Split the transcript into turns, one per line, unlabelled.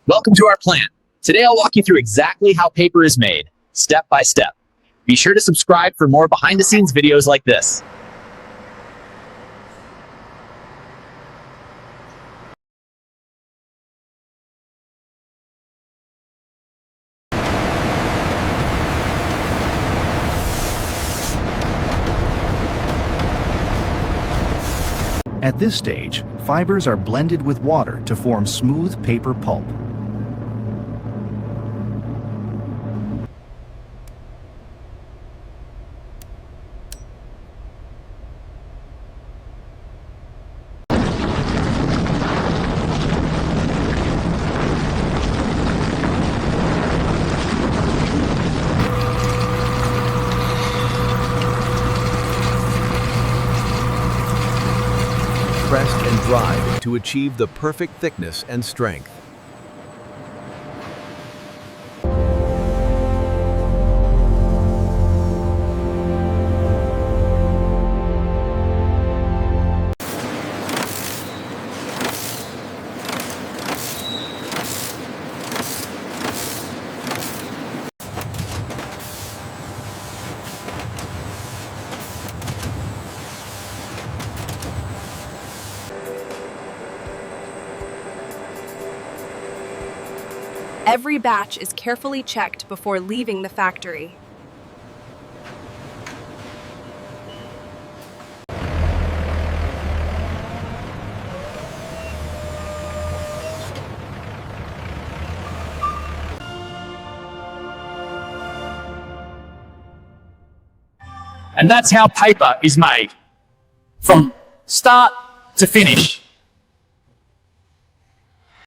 Welcome to our plant. Today I'll walk you through exactly how paper is made, step by step. Be sure to subscribe for more behind-the-scenes videos like this.
At this stage, fibers are blended with water to form smooth paper pulp.
Pressed and dried to achieve the perfect thickness and strength.
Every batch is carefully checked before leaving the factory.
And that's how paper is made. From start to finish.